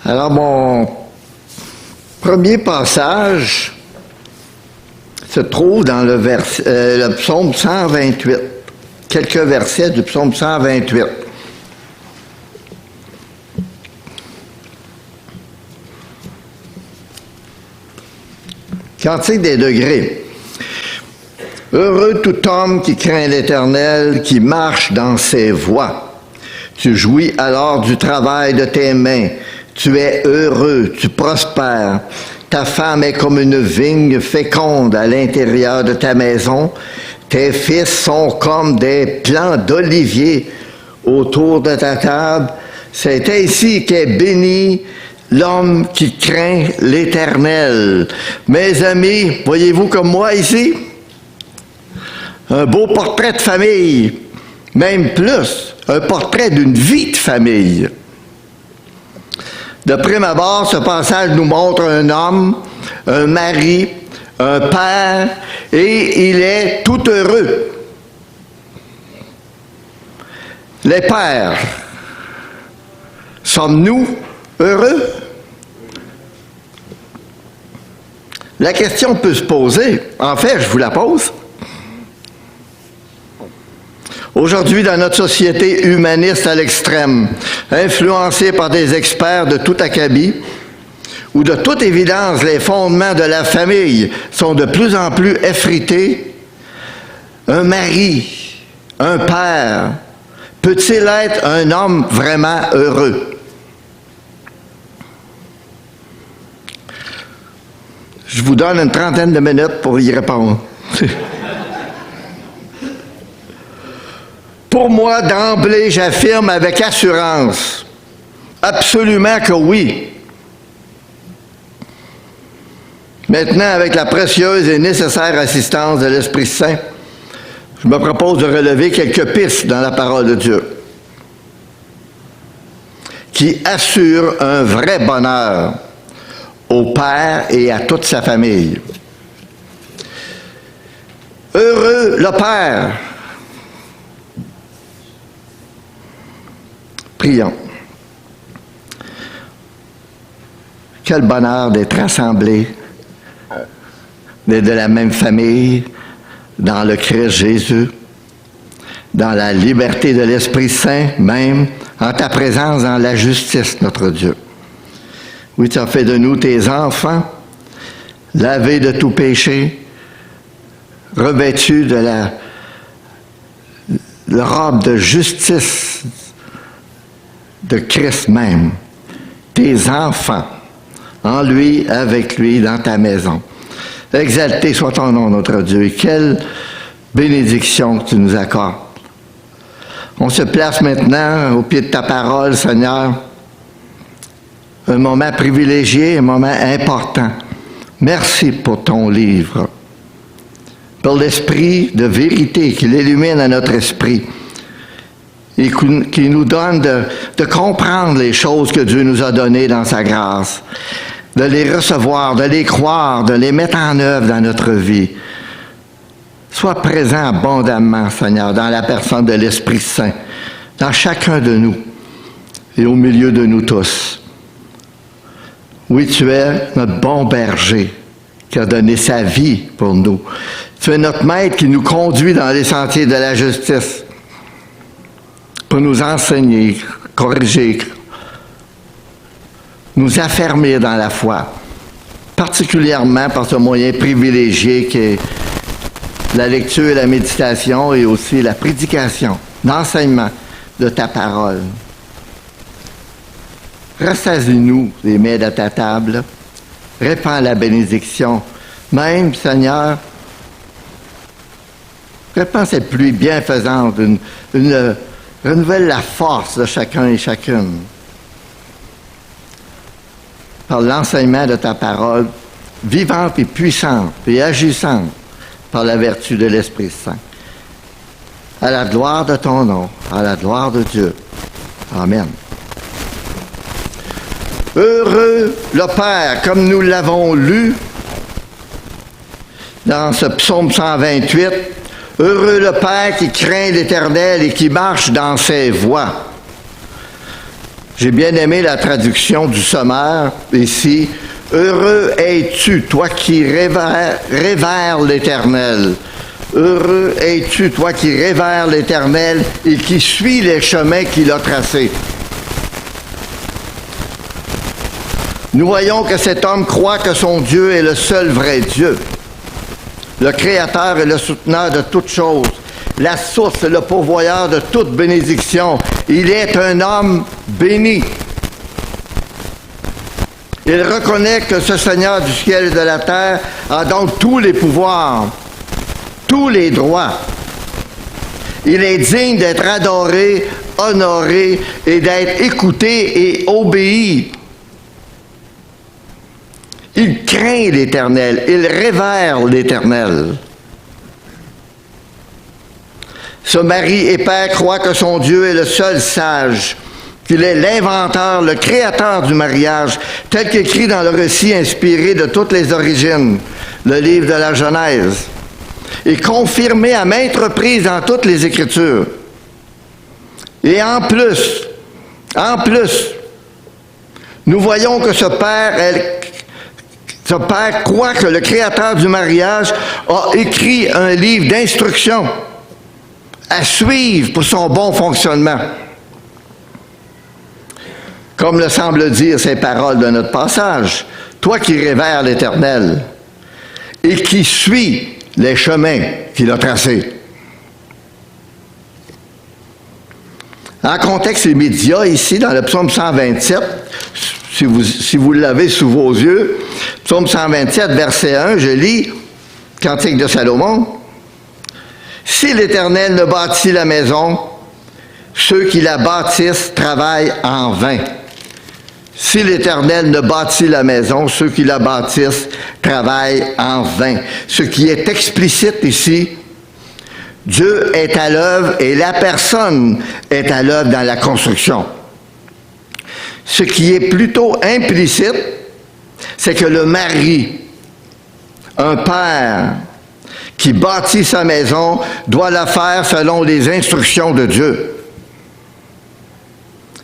Alors, mon premier passage se trouve dans le psaume 128. Quelques versets du psaume 128. Cantique des degrés. Heureux tout homme qui craint l'Éternel, qui marche dans ses voies. Tu jouis alors du travail de tes mains. Tu es heureux, tu prospères. Ta femme est comme une vigne féconde à l'intérieur de ta maison. Tes fils sont comme des plants d'olivier autour de ta table. C'est ainsi qu'est béni l'homme qui craint l'Éternel. Mes amis, voyez-vous comme moi ici? Un beau portrait de famille, même plus, un portrait d'une vie de famille. De prime abord, ce passage nous montre un homme, un mari, un père, et il est tout heureux. Les pères, sommes-nous heureux? La question peut se poser. En fait, je vous la pose. Aujourd'hui, dans notre société humaniste à l'extrême, influencée par des experts de tout acabit, où de toute évidence les fondements de la famille sont de plus en plus effrités, un mari, un père, peut-il être un homme vraiment heureux? Je vous donne une trentaine de minutes pour y répondre. Pour moi, d'emblée, j'affirme avec assurance, absolument que oui. Maintenant, avec la précieuse et nécessaire assistance de l'Esprit Saint, je me propose de relever quelques pistes dans la parole de Dieu qui assurent un vrai bonheur au Père et à toute sa famille. Heureux le Père. Prions. Quel bonheur d'être rassemblés, d'être de la même famille, dans le Christ Jésus, dans la liberté de l'Esprit Saint même, en ta présence dans la justice, notre Dieu. Oui, tu as fait de nous tes enfants, lavés de tout péché, revêtus de la robe de justice de Christ même, tes enfants, en lui, avec lui, dans ta maison. Exalté soit ton nom, notre Dieu, et quelle bénédiction que tu nous accordes. On se place maintenant au pied de ta parole, Seigneur, un moment privilégié, un moment important. Merci pour ton livre, pour l'esprit de vérité qui l'illumine à notre esprit, et qui nous donne de comprendre les choses que Dieu nous a données dans sa grâce, de les recevoir, de les croire, de les mettre en œuvre dans notre vie. Sois présent abondamment, Seigneur, dans la personne de l'Esprit Saint, dans chacun de nous et au milieu de nous tous. Oui, tu es notre bon berger qui a donné sa vie pour nous. Tu es notre maître qui nous conduit dans les sentiers de la justice, pour nous enseigner, corriger, nous affermir dans la foi, particulièrement par ce moyen privilégié qu'est la lecture et la méditation et aussi la prédication, l'enseignement de ta parole. Rassasie-nous les mets de ta table, répands la bénédiction, même, Seigneur, répands cette pluie bienfaisante, renouvelle la force de chacun et chacune par l'enseignement de ta parole, vivante et puissante et agissante par la vertu de l'Esprit Saint. À la gloire de ton nom, à la gloire de Dieu. Amen. Heureux le Père, comme nous l'avons lu dans ce psaume 128, heureux le Père qui craint l'Éternel et qui marche dans ses voies. J'ai bien aimé la traduction du sommaire ici. « Heureux es-tu, toi qui révères l'Éternel. Heureux es-tu, toi qui révères l'Éternel et qui suis les chemins qu'il a tracés. » Nous voyons que cet homme croit que son Dieu est le seul vrai Dieu, le Créateur et le souteneur de toutes choses, la source et le pourvoyeur de toute bénédiction. Il est un homme béni. Il reconnaît que ce Seigneur du ciel et de la terre a donc tous les pouvoirs, tous les droits. Il est digne d'être adoré, honoré et d'être écouté et obéi. Il craint l'Éternel, il révère l'Éternel. Ce mari et père croit que son Dieu est le seul sage, qu'il est l'inventeur, le créateur du mariage, tel qu'écrit dans le récit inspiré de toutes les origines, le livre de la Genèse, et confirmé à maintes reprises dans toutes les Écritures. Et en plus, nous voyons que ce père croit que le créateur du mariage a écrit un livre d'instructions à suivre pour son bon fonctionnement. Comme le semblent dire ces paroles de notre passage, « Toi qui révères l'Éternel et qui suis les chemins qu'il a tracés. » En contexte immédiat, ici, dans le psaume 127, si vous l'avez sous vos yeux, psaume 127, verset 1, je lis, Cantique de Salomon, « Si l'Éternel ne bâtit la maison, ceux qui la bâtissent travaillent en vain. Si l'Éternel ne bâtit la maison, ceux qui la bâtissent travaillent en vain. » Ce qui est explicite ici, Dieu est à l'œuvre et la personne est à l'œuvre dans la construction. Ce qui est plutôt implicite, c'est que le mari, un père qui bâtit sa maison, doit la faire selon les instructions de Dieu.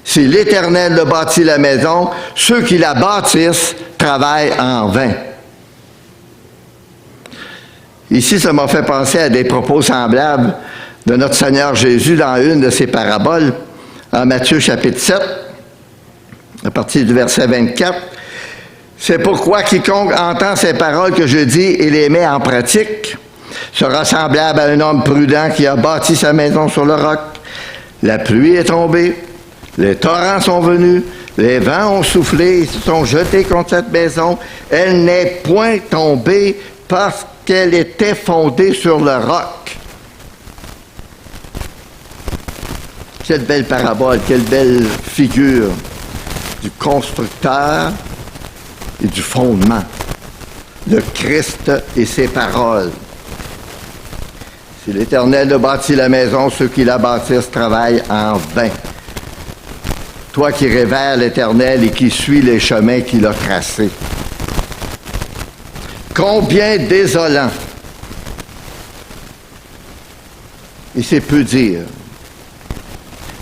Si l'Éternel ne bâtit la maison, ceux qui la bâtissent travaillent en vain. Ici, ça m'a fait penser à des propos semblables de notre Seigneur Jésus dans une de ses paraboles, en Matthieu chapitre 7, à partir du verset 24. « C'est pourquoi quiconque entend ces paroles que je dis et les met en pratique sera semblable à un homme prudent qui a bâti sa maison sur le roc. La pluie est tombée, les torrents sont venus, les vents ont soufflé et se sont jetés contre cette maison. Elle n'est point tombée parce qu'elle était fondée sur le roc. » Quelle belle parabole, quelle belle figure du constructeur et du fondement. Le Christ et ses paroles. Si l'Éternel ne bâtit la maison, ceux qui la bâtissent travaillent en vain. Toi qui révères l'Éternel et qui suis les chemins qu'il a tracés. Combien désolant, et c'est peu dire,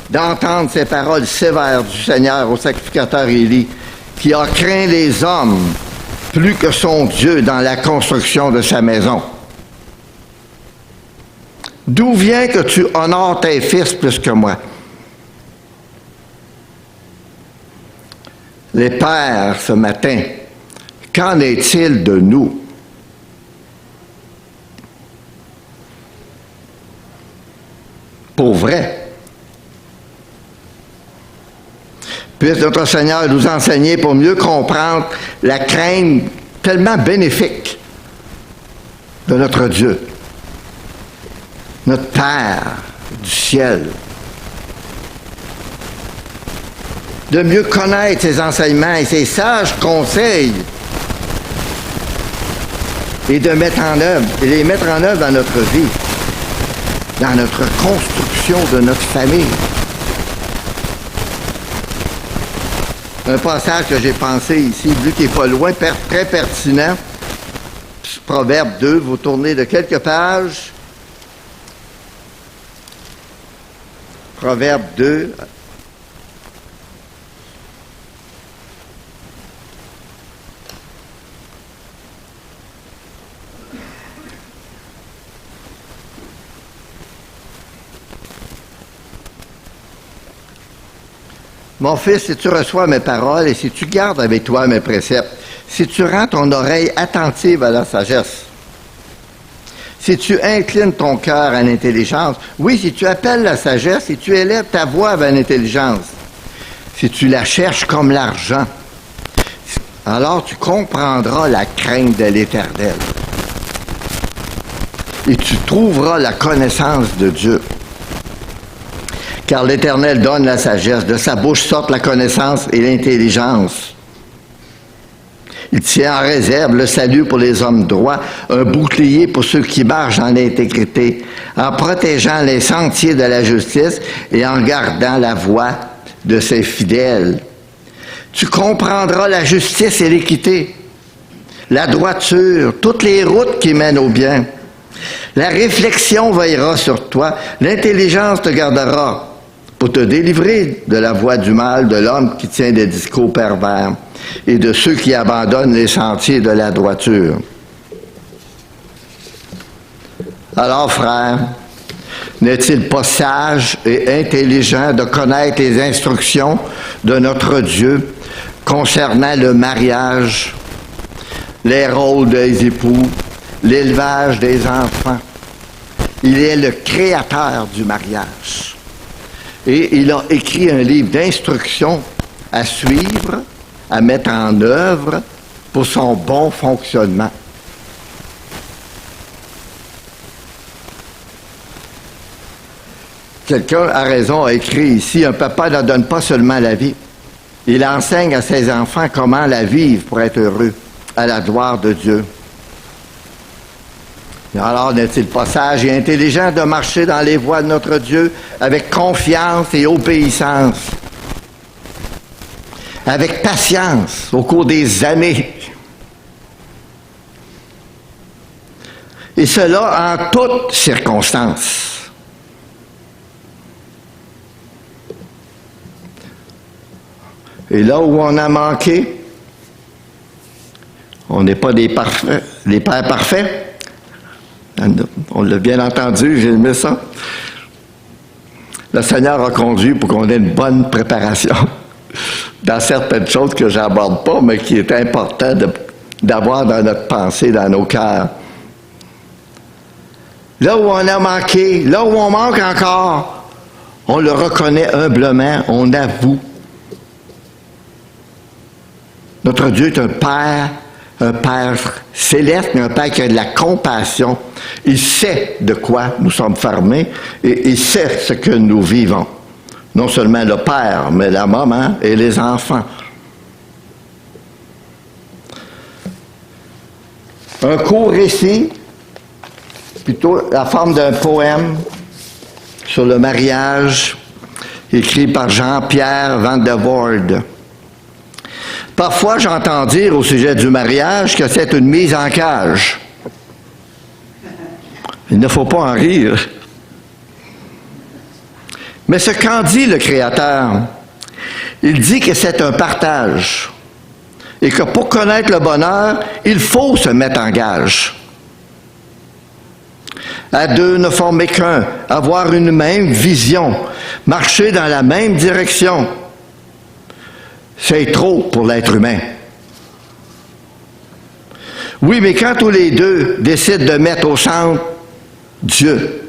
d'entendre ces paroles sévères du Seigneur au sacrificateur Élie, qui a craint les hommes plus que son Dieu dans la construction de sa maison. D'où vient que tu honores tes fils plus que moi? Les pères, ce matin, qu'en est-il de nous? Pour vrai. Puisse notre Seigneur nous enseigner pour mieux comprendre la crainte tellement bénéfique de notre Dieu, notre Père du ciel. De mieux connaître ses enseignements et ses sages conseils et de mettre en œuvre, et les mettre en œuvre dans notre vie, dans notre construction de notre famille. Un passage que j'ai pensé ici, vu qu'il n'est pas loin, très pertinent. Proverbe 2, vous tournez de quelques pages. Proverbe 2. Mon fils, si tu reçois mes paroles et si tu gardes avec toi mes préceptes, si tu rends ton oreille attentive à la sagesse, si tu inclines ton cœur à l'intelligence, oui, si tu appelles la sagesse, si tu élèves ta voix vers l'intelligence, si tu la cherches comme l'argent, alors tu comprendras la crainte de l'Éternel. Et tu trouveras la connaissance de Dieu. Car l'Éternel donne la sagesse, de sa bouche sortent la connaissance et l'intelligence. Il tient en réserve le salut pour les hommes droits, un bouclier pour ceux qui marchent en intégrité, en protégeant les sentiers de la justice et en gardant la voie de ses fidèles. Tu comprendras la justice et l'équité, la droiture, toutes les routes qui mènent au bien. La réflexion veillera sur toi, l'intelligence te gardera pour te délivrer de la voie du mal, de l'homme qui tient des discours pervers et de ceux qui abandonnent les sentiers de la droiture. Alors, frères, n'est-il pas sage et intelligent de connaître les instructions de notre Dieu concernant le mariage, les rôles des époux, l'élevage des enfants? Il est le créateur du mariage. Et il a écrit un livre d'instructions à suivre, à mettre en œuvre pour son bon fonctionnement. Quelqu'un a raison, a écrit ici, un papa ne donne pas seulement la vie. Il enseigne à ses enfants comment la vivre pour être heureux, à la gloire de Dieu. Alors, n'est-il pas sage et intelligent de marcher dans les voies de notre Dieu avec confiance et obéissance, avec patience au cours des années, et cela en toutes circonstances. Et là où on a manqué, on n'est pas des parfaits, des pères parfaits. On l'a bien entendu, j'ai aimé ça. Le Seigneur a conduit pour qu'on ait une bonne préparation dans certaines choses que je n'aborde pas, mais qui est important d'avoir dans notre pensée, dans nos cœurs. Là où on a manqué, là où on manque encore, on le reconnaît humblement, on avoue. Notre Dieu est un Père céleste, mais un Père qui a de la compassion. Il sait de quoi nous sommes fermés et il sait ce que nous vivons. Non seulement le Père, mais la maman et les enfants. Un court récit, plutôt la forme d'un poème sur le mariage, écrit par Jean-Pierre Van der Voorde. Parfois, j'entends dire au sujet du mariage que c'est une mise en cage. Il ne faut pas en rire. Mais ce qu'en dit le Créateur, il dit que c'est un partage et que pour connaître le bonheur, il faut se mettre en gage. À deux ne former qu'un, avoir une même vision, marcher dans la même direction. C'est trop pour l'être humain. Oui, mais quand tous les deux décident de mettre au centre Dieu,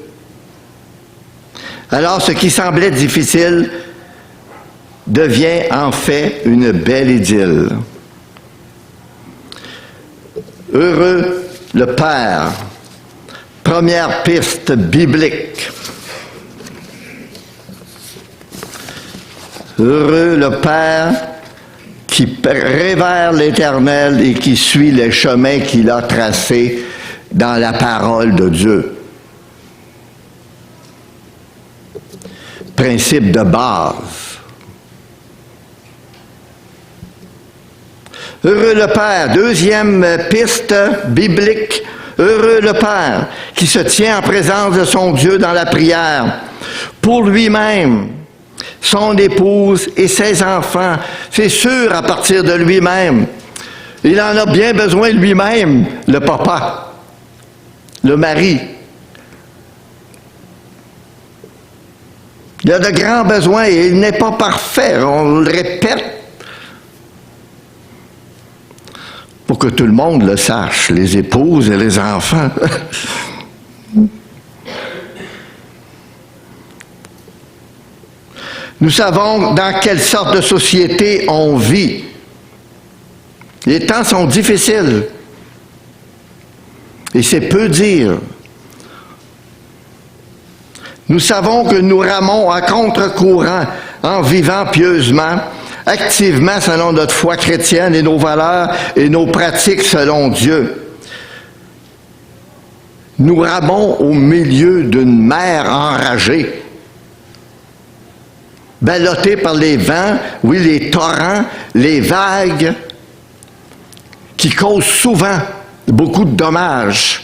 alors ce qui semblait difficile devient en fait une belle idylle. Heureux le Père. Première piste biblique. Heureux le Père qui révère l'Éternel et qui suit les chemins qu'il a tracés dans la parole de Dieu. Principe de base. Heureux le Père, deuxième piste biblique, heureux le Père qui se tient en présence de son Dieu dans la prière, pour lui-même, son épouse et ses enfants. C'est sûr, à partir de lui-même. Il en a bien besoin lui-même, le papa, le mari. Il a de grands besoins et il n'est pas parfait. On le répète pour que tout le monde le sache, les épouses et les enfants. Nous savons dans quelle sorte de société on vit. Les temps sont difficiles. Et c'est peu dire. Nous savons que nous ramons à contre-courant en vivant pieusement, activement selon notre foi chrétienne et nos valeurs et nos pratiques selon Dieu. Nous ramons au milieu d'une mer enragée, ballottée par les vents, oui, les torrents, les vagues, qui causent souvent beaucoup de dommages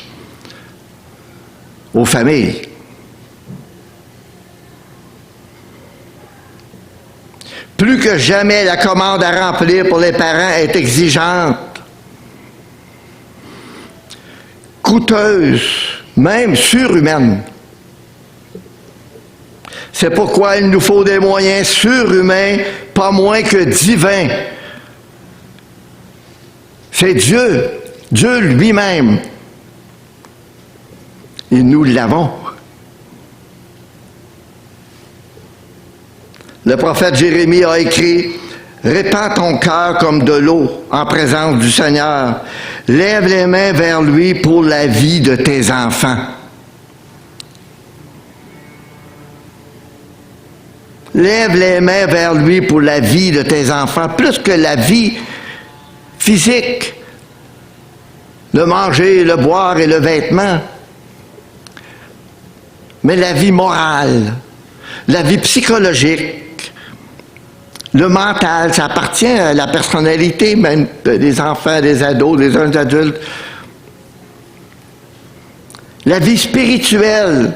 aux familles. Plus que jamais, la commande à remplir pour les parents est exigeante, coûteuse, même surhumaine. C'est pourquoi il nous faut des moyens surhumains, pas moins que divins. C'est Dieu, Dieu lui-même. Et nous l'avons. Le prophète Jérémie a écrit « Répands ton cœur comme de l'eau en présence du Seigneur. Lève les mains vers lui pour la vie de tes enfants. » Lève les mains vers lui pour la vie de tes enfants, plus que la vie physique, le manger, le boire et le vêtement, mais la vie morale, la vie psychologique, le mental, ça appartient à la personnalité même des enfants, des ados, des jeunes adultes. La vie spirituelle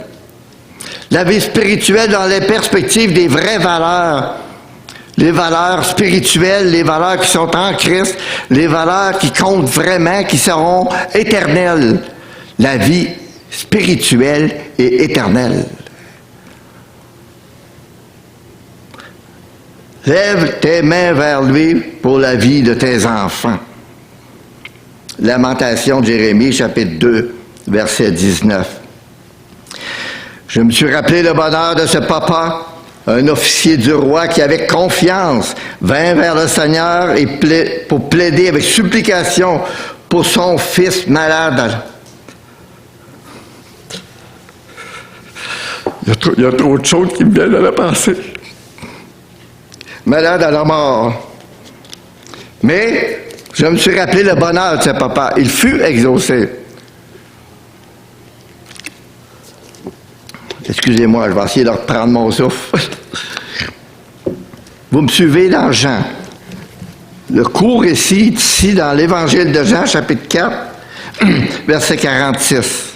dans les perspectives des vraies valeurs, les valeurs spirituelles, les valeurs qui sont en Christ, les valeurs qui comptent vraiment, qui seront éternelles. La vie spirituelle et éternelle. Lève tes mains vers lui pour la vie de tes enfants. Lamentation de Jérémie, chapitre 2, verset 19. Je me suis rappelé le bonheur de ce papa, un officier du roi qui, avec confiance, vint vers le Seigneur et pour plaider avec supplication pour son fils malade. Il y a trop de choses qui me viennent à la pensée. Malade à la mort. Mais je me suis rappelé le bonheur de ce papa. Il fut exaucé. Excusez-moi, je vais essayer de reprendre mon souffle. Vous me suivez dans Jean. Le court récit ici dans l'Évangile de Jean, chapitre 4, verset 46.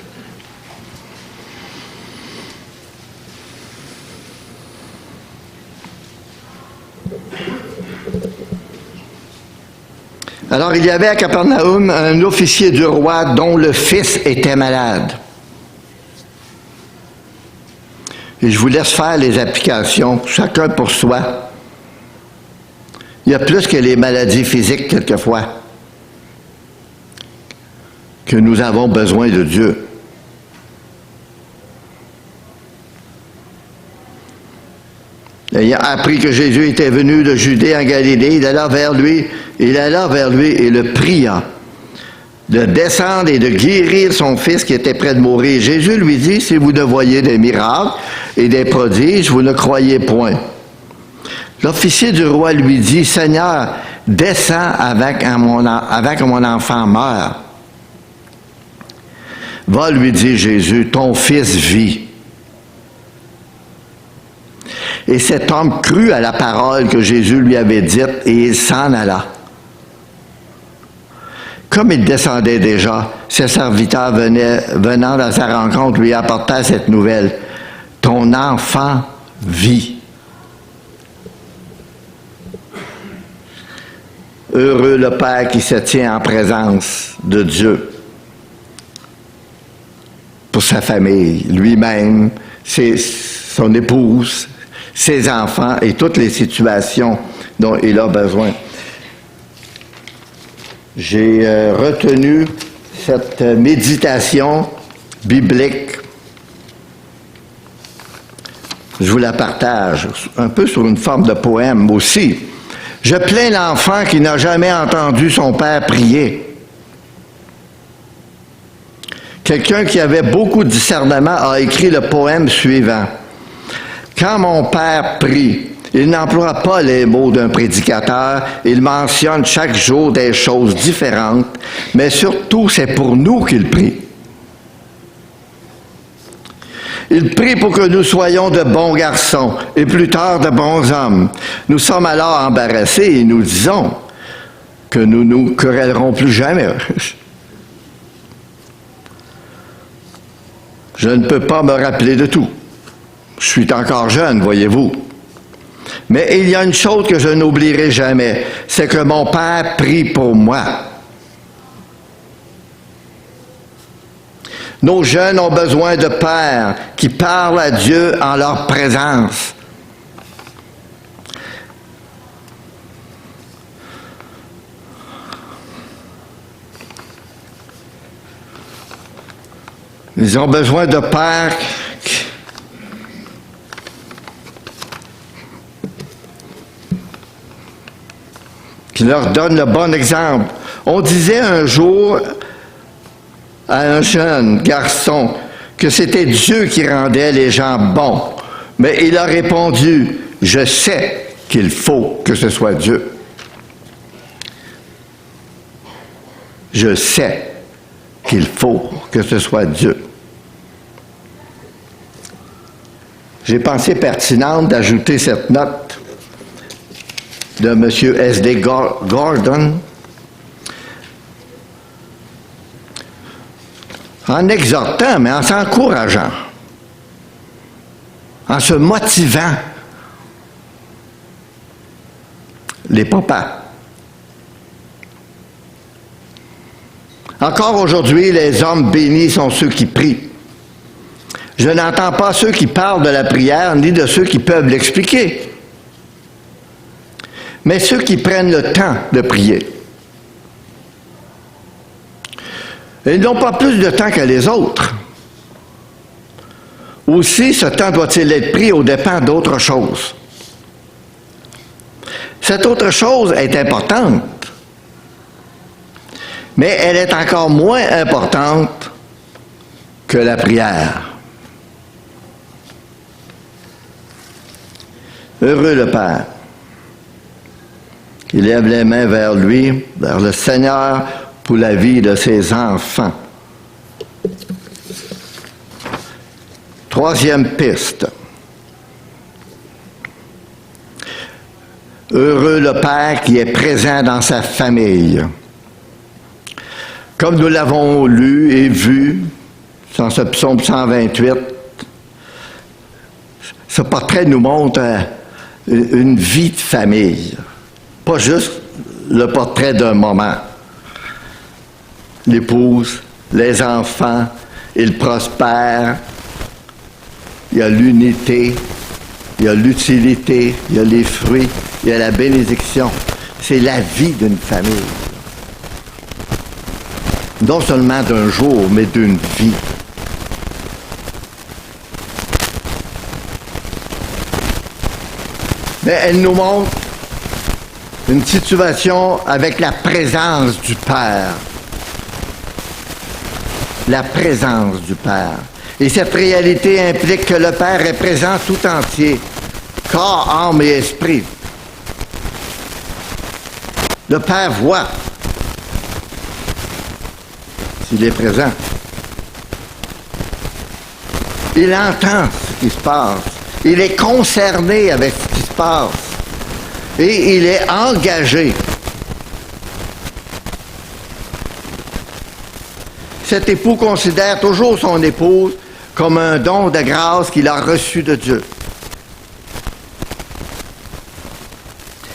Alors, il y avait à Capernaum un officier du roi dont le fils était malade. Et je vous laisse faire les applications, chacun pour soi. Il y a plus que les maladies physiques, quelquefois, que nous avons besoin de Dieu. Ayant appris que Jésus était venu de Judée en Galilée, il alla vers lui et le pria de descendre et de guérir son fils qui était près de mourir. Jésus lui dit, si vous ne voyez des miracles et des prodiges, vous ne croyez point. L'officier du roi lui dit, Seigneur, descends avec que mon enfant meure. Va, lui dit Jésus, ton fils vit. Et cet homme crut à la parole que Jésus lui avait dite et il s'en alla. Comme il descendait déjà, ses serviteurs venant à sa rencontre lui apportaient cette nouvelle. Ton enfant vit. Heureux le Père qui se tient en présence de Dieu pour sa famille, lui-même, son épouse, ses enfants et toutes les situations dont il a besoin. J'ai retenu cette méditation biblique. Je vous la partage, un peu sur une forme de poème aussi. Je plains l'enfant qui n'a jamais entendu son père prier. Quelqu'un qui avait beaucoup de discernement a écrit le poème suivant. Quand mon père prie, il n'emploie pas les mots d'un prédicateur, il mentionne chaque jour des choses différentes, mais surtout c'est pour nous qu'il prie. Il prie pour que nous soyons de bons garçons et plus tard de bons hommes. Nous sommes alors embarrassés et nous disons que nous nous querellerons plus jamais. Je ne peux pas me rappeler de tout. Je suis encore jeune, voyez-vous. Mais il y a une chose que je n'oublierai jamais, c'est que mon père prie pour moi. Nos jeunes ont besoin de pères qui parlent à Dieu en leur présence. Ils ont besoin de pères qui leur donnent le bon exemple. On disait un jour à un jeune garçon que c'était Dieu qui rendait les gens bons. Mais il a répondu, « Je sais qu'il faut que ce soit Dieu. Je sais qu'il faut que ce soit Dieu. » J'ai pensé pertinente d'ajouter cette note de M. S.D. Gordon, en exhortant, mais en s'encourageant, en se motivant les papas. Encore aujourd'hui, les hommes bénis sont ceux qui prient. Je n'entends pas ceux qui parlent de la prière, ni de ceux qui peuvent l'expliquer, mais ceux qui prennent le temps de prier. Ils n'ont pas plus de temps que les autres. Aussi, ce temps doit-il être pris aux dépens d'autre chose. Cette autre chose est importante, mais elle est encore moins importante que la prière. Heureux le Père qui lève les mains vers lui, vers le Seigneur, pour la vie de ses enfants. Troisième piste. Heureux le Père qui est présent dans sa famille. Comme nous l'avons lu et vu dans ce psaume 128, ce portrait nous montre une vie de famille, pas juste le portrait d'un moment. L'épouse, les enfants, ils prospèrent, il y a l'unité, il y a l'utilité, il y a les fruits, il y a la bénédiction. C'est la vie d'une famille. Non seulement d'un jour, mais d'une vie. Mais elle nous montre une situation avec la présence du Père. La présence du Père. Et cette réalité implique que le Père est présent tout entier, corps, âme et esprit. Le Père voit s'il est présent. Il entend ce qui se passe. Il est concerné avec ce qui se passe. Et il est engagé. Cet époux considère toujours son épouse comme un don de grâce qu'il a reçu de Dieu.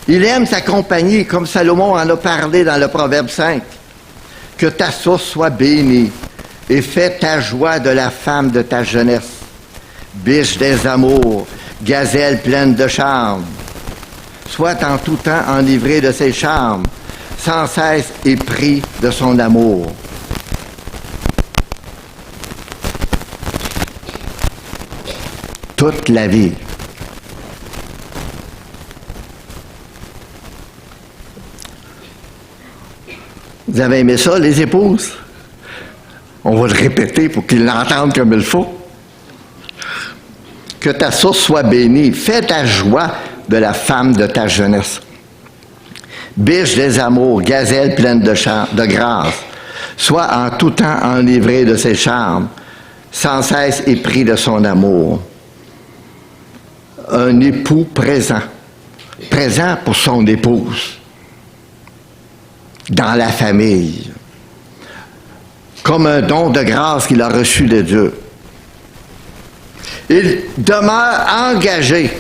Il aime sa compagnie, comme Salomon en a parlé dans le Proverbe 5. Que ta source soit bénie et fais ta joie de la femme de ta jeunesse. Biche des amours, gazelle pleine de charme. Soit en tout temps enivré de ses charmes, sans cesse épris de son amour. Toute la vie. Vous avez aimé ça, les épouses? On va le répéter pour qu'ils l'entendent comme il faut. Que ta source soit bénie. Fais ta joie de la femme de ta jeunesse. Biche des amours, gazelle pleine de grâce. Sois en tout temps enivrée de ses charmes, sans cesse épris de son amour. Un époux présent. Présent pour son épouse. Dans la famille, comme un don de grâce qu'il a reçu de Dieu. Il demeure engagé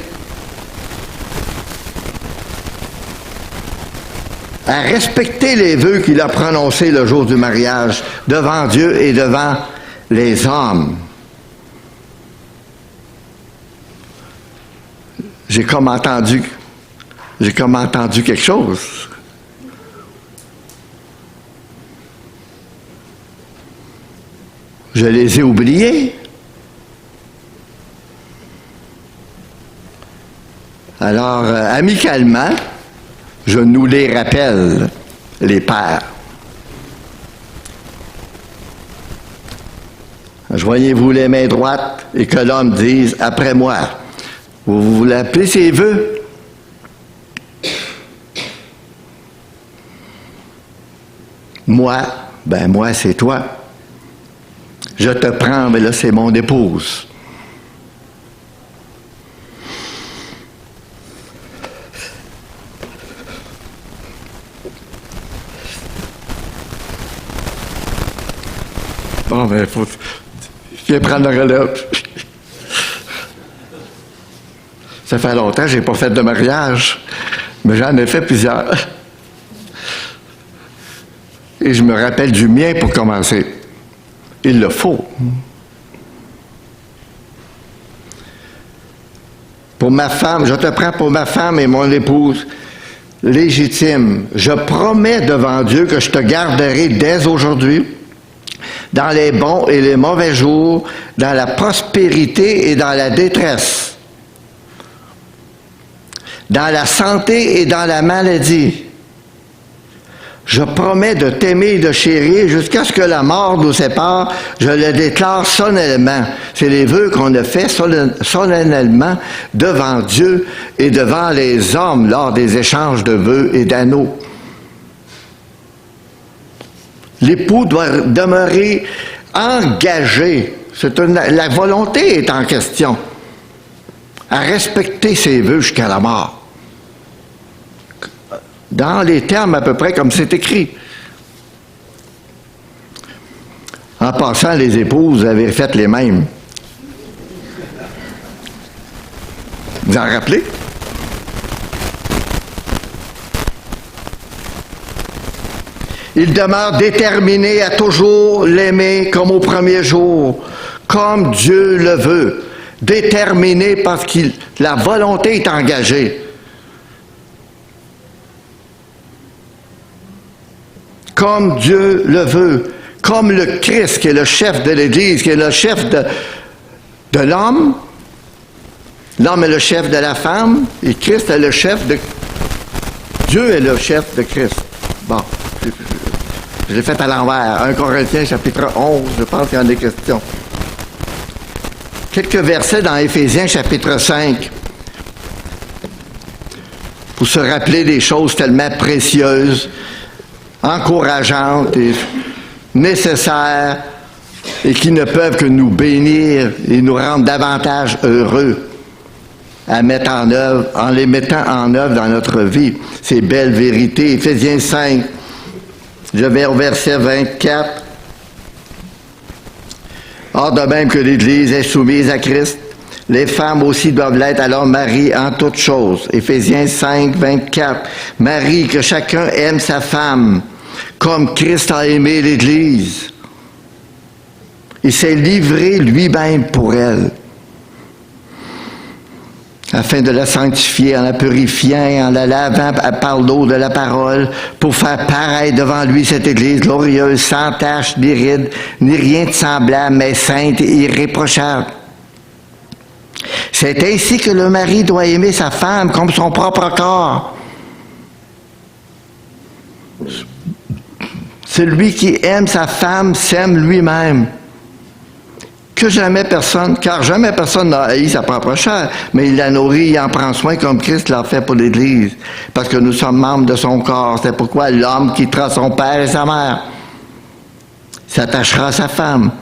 à respecter les vœux qu'il a prononcés le jour du mariage devant Dieu et devant les hommes. J'ai comme entendu quelque chose. Je les ai oubliés. Alors, amicalement, je nous les rappelle, les pères. Joignez-vous les mains droites et que l'homme dise après moi. Vous voulez appeler ses vœux? Moi, moi, c'est toi. Je te prends, mais là, c'est mon épouse. Bon, il faut... Viens prendre le relève. Ça fait longtemps que je n'ai pas fait de mariage, mais j'en ai fait plusieurs. Et je me rappelle du mien pour commencer. Il le faut. Pour ma femme, je te prends pour ma femme et mon épouse légitime. Je promets devant Dieu que je te garderai dès aujourd'hui, dans les bons et les mauvais jours, dans la prospérité et dans la détresse, dans la santé et dans la maladie. Je promets de t'aimer et de chérir jusqu'à ce que la mort nous sépare. Je le déclare solennellement. C'est les vœux qu'on a fait solennellement devant Dieu et devant les hommes lors des échanges de vœux et d'anneaux. L'époux doit demeurer engagé. La volonté est en question. À respecter ses vœux jusqu'à la mort. Dans les termes à peu près comme c'est écrit. En passant, les épouses avaient fait les mêmes. Vous en rappelez? Il demeure déterminé à toujours l'aimer comme au premier jour, comme Dieu le veut. Déterminé parce que la volonté est engagée. Comme Dieu le veut, comme le Christ qui est le chef de l'Église, qui est le chef de l'homme. L'homme est le chef de la femme et Christ est le chef de... Dieu est le chef de Christ. Bon, je l'ai fait à l'envers. 1 Corinthiens chapitre 11, je pense qu'il y en a question. Quelques versets dans Éphésiens chapitre 5 pour se rappeler des choses tellement précieuses, encourageantes et nécessaires et qui ne peuvent que nous bénir et nous rendre davantage heureux à mettre en œuvre, en les mettant en œuvre dans notre vie. Ces belles vérités. Éphésiens 5, je vais au verset 24. Or, de même que l'Église est soumise à Christ, les femmes aussi doivent l'être à leur mari en toutes choses. Éphésiens 5, 24. Mari, que chacun aime sa femme, comme Christ a aimé l'Église. Il s'est livré lui-même pour elle. afin de la sanctifier en la purifiant, en la lavant par l'eau de la parole, pour faire pareil devant lui cette Église glorieuse, sans tache, ni ride, ni rien de semblable, mais sainte et irréprochable. C'est ainsi que le mari doit aimer sa femme comme son propre corps. Celui qui aime sa femme s'aime lui-même. Car jamais personne n'a haï sa propre chair, mais il la nourrit, il en prend soin comme Christ l'a fait pour l'Église, parce que nous sommes membres de son corps. C'est pourquoi l'homme quittera son père et sa mère, s'attachera à sa femme.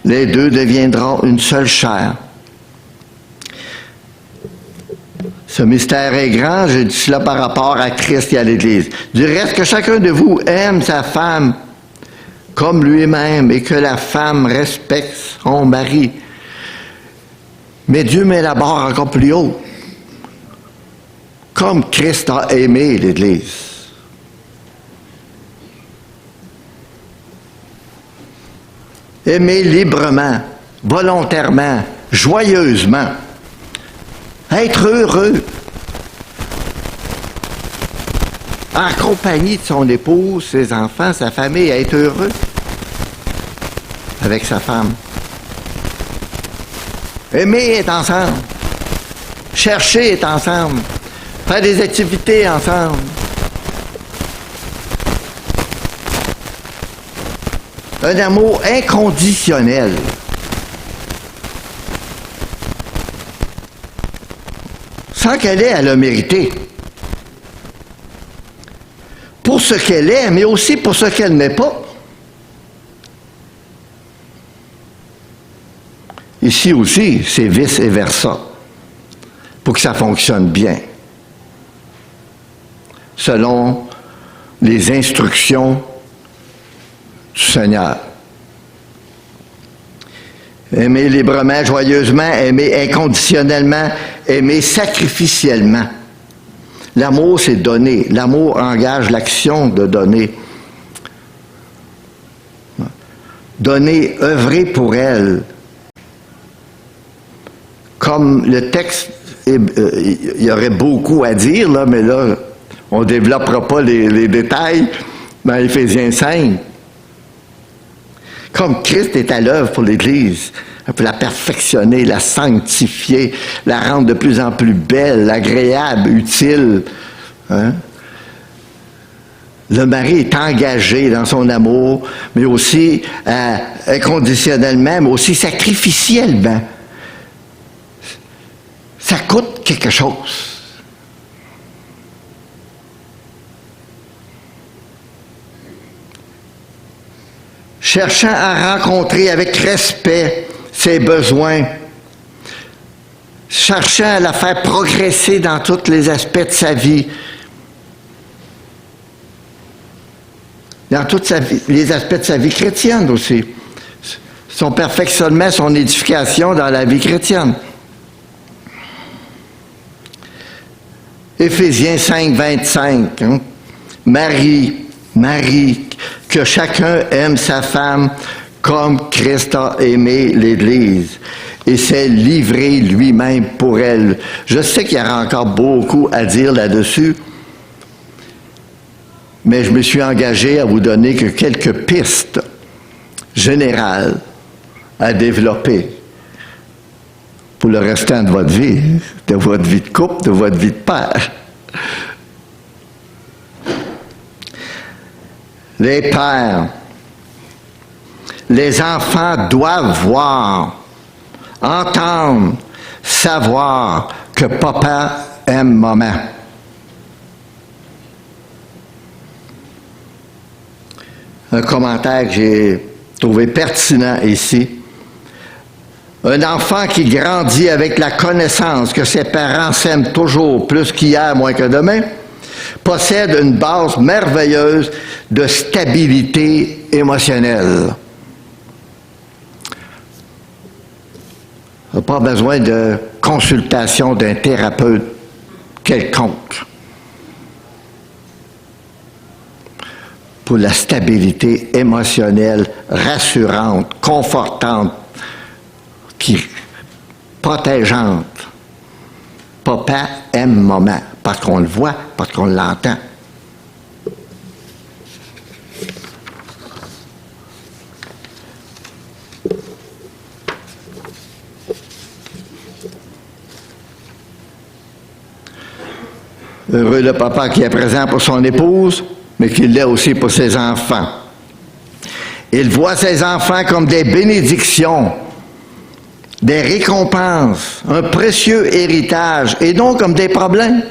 Les deux deviendront une seule chair. Ce mystère est grand, je dis cela par rapport à Christ et à l'Église. Du reste, que chacun de vous aime sa femme comme lui-même, et que la femme respecte son mari. Mais Dieu met la barre encore plus haut. Comme Christ a aimé l'Église. Aimer librement, volontairement, joyeusement. Être heureux. En compagnie de son épouse, ses enfants, sa famille, être heureux avec sa femme. Aimer être ensemble. Chercher être ensemble. Faire des activités ensemble. Un amour inconditionnel. Sans qu'elle ait à le mériter. Pour ce qu'elle est, mais aussi pour ce qu'elle n'est pas. Ici aussi, c'est vice et versa, pour que ça fonctionne bien, selon les instructions du Seigneur. Aimer librement, joyeusement, aimer inconditionnellement, aimer sacrificiellement. L'amour, c'est donner. L'amour engage l'action de donner. Donner, œuvrer pour elle. Comme le texte, il y aurait beaucoup à dire, là, mais là, on ne développera pas les détails dans Éphésiens 5. Comme Christ est à l'œuvre pour l'Église, pour la perfectionner, la sanctifier, la rendre de plus en plus belle, agréable, utile. Hein? Le mari est engagé dans son amour, mais aussi inconditionnellement, mais aussi sacrificiellement. Ça coûte quelque chose. Cherchant à rencontrer avec respect ses besoins, cherchant à la faire progresser dans tous les aspects de sa vie, dans tous les aspects de sa vie chrétienne aussi, son perfectionnement, son édification dans la vie chrétienne. Éphésiens 5, 25, hein? Marie, que chacun aime sa femme comme Christ a aimé l'Église et s'est livré lui-même pour elle. Je sais qu'il y aura encore beaucoup à dire là-dessus, mais je me suis engagé à vous donner que quelques pistes générales à développer pour le restant de votre vie de couple, de votre vie de père. Les pères, les enfants doivent voir, entendre, savoir que papa aime maman. Un commentaire que j'ai trouvé pertinent ici. Un enfant qui grandit avec la connaissance que ses parents s'aiment toujours plus qu'hier, moins que demain, possède une base merveilleuse de stabilité émotionnelle. Il n'a pas besoin de consultation d'un thérapeute quelconque pour la stabilité émotionnelle rassurante, confortante, protégeante. Papa papa aime maman, parce qu'on le voit, parce qu'on l'entend. Heureux le papa qui est présent pour son épouse, mais qui l'est aussi pour ses enfants. Il voit ses enfants comme des bénédictions, des récompenses, un précieux héritage, et non comme des problèmes,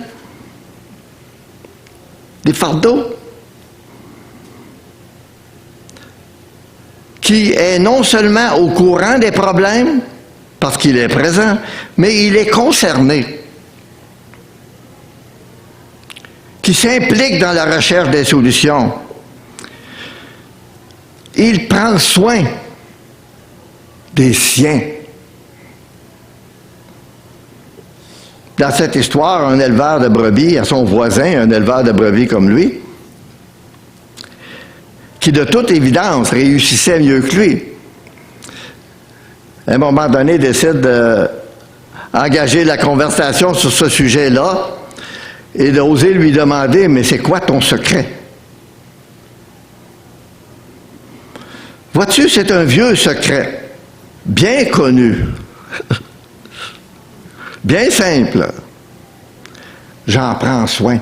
des fardeaux, qui est non seulement au courant des problèmes, parce qu'il est présent, mais il est concerné, qui s'implique dans la recherche des solutions. Il prend soin des siens. Dans cette histoire, un éleveur de brebis a son voisin, un éleveur de brebis comme lui, qui de toute évidence réussissait mieux que lui. À un moment donné, décide d'engager la conversation sur ce sujet-là et d'oser lui demander, mais c'est quoi ton secret? Vois-tu, c'est un vieux secret, bien connu, bien simple. J'en prends soin.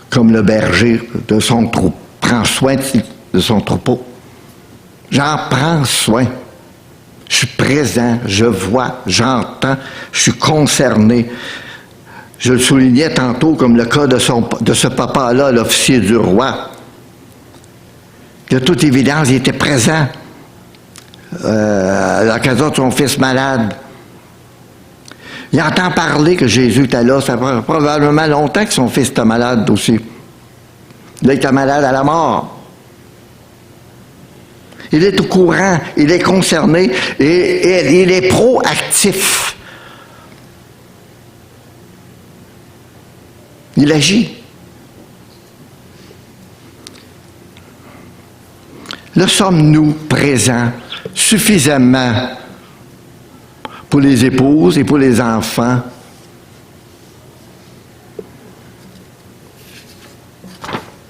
Comme le berger de son troupeau, prend soin de son troupeau. J'en prends soin. Je suis présent, je vois, j'entends, je suis concerné. Je le soulignais tantôt comme le cas de ce papa-là, l'officier du roi. De toute évidence, il était présent à l'occasion de son fils malade. Il entend parler que Jésus était là. Ça fait probablement longtemps que son fils était malade aussi. Là, il était malade à la mort. Il est au courant, il est concerné et il est proactif. Il agit. Là, sommes-nous présents suffisamment pour les épouses et pour les enfants?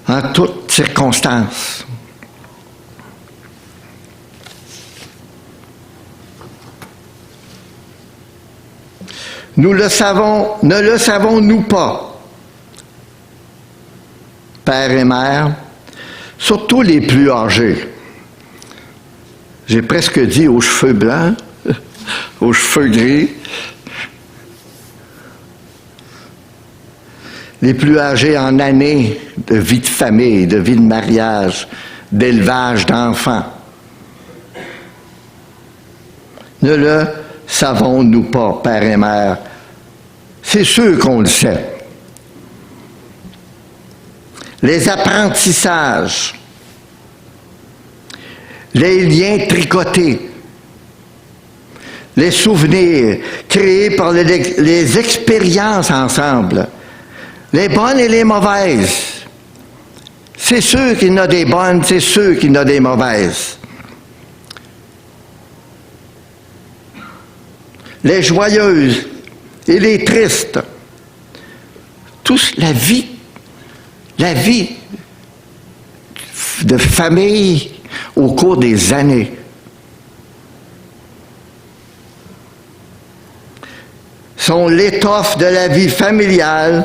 En toutes circonstances. Nous le savons, ne le savons-nous pas, père et mère, surtout les plus âgés. J'ai presque dit aux cheveux blancs, aux cheveux gris. Les plus âgés en années de vie de famille, de vie de mariage, d'élevage d'enfants. Ne le savons-nous pas, père et mère? C'est sûr qu'on le sait. Les apprentissages, les liens tricotés, les souvenirs créés par les expériences ensemble, les bonnes et les mauvaises. C'est sûr qu'il y en a des bonnes, c'est sûr qu'il y en a des mauvaises. Les joyeuses et les tristes. Tous la vie de famille au cours des années. Sont l'étoffe de la vie familiale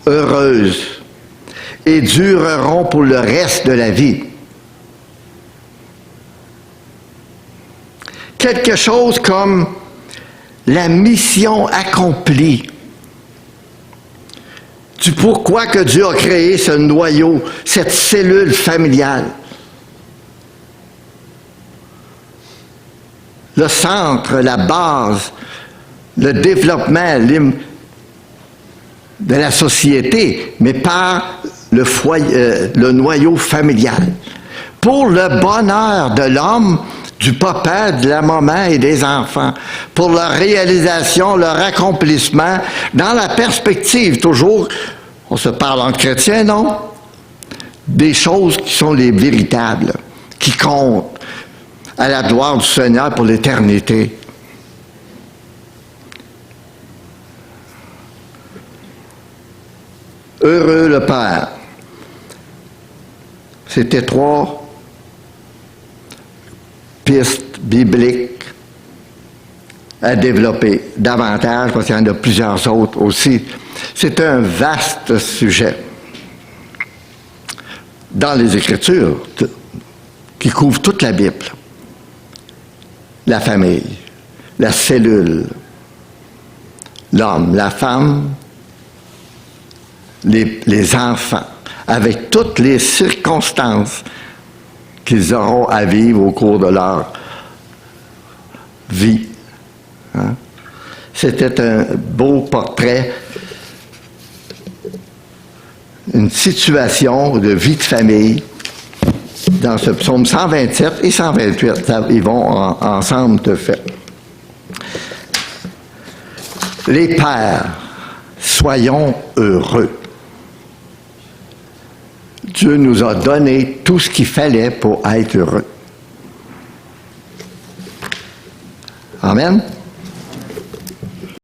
heureuse et dureront pour le reste de la vie. Quelque chose comme la mission accomplie du pourquoi que Dieu a créé ce noyau, cette cellule familiale. Le centre, la base, le développement de la société, mais par le foyer, le noyau familial. Pour le bonheur de l'homme, du papa, de la maman et des enfants, pour leur réalisation, leur accomplissement, dans la perspective toujours, on se parle entre chrétiens, non? Des choses qui sont les véritables, qui comptent à la gloire du Seigneur pour l'éternité. Heureux le Père. C'était 3 pistes bibliques à développer davantage, parce qu'il y en a plusieurs autres aussi. C'est un vaste sujet dans les Écritures qui couvre toute la Bible. La famille, la cellule, l'homme, la femme, les enfants, avec toutes les circonstances qu'ils auront à vivre au cours de leur vie. Hein? C'était un beau portrait, une situation de vie de famille dans ce psaume 127 et 128. Ils vont ensemble de fait. Les pères, soyons heureux. Dieu nous a donné tout ce qu'il fallait pour être heureux. Amen.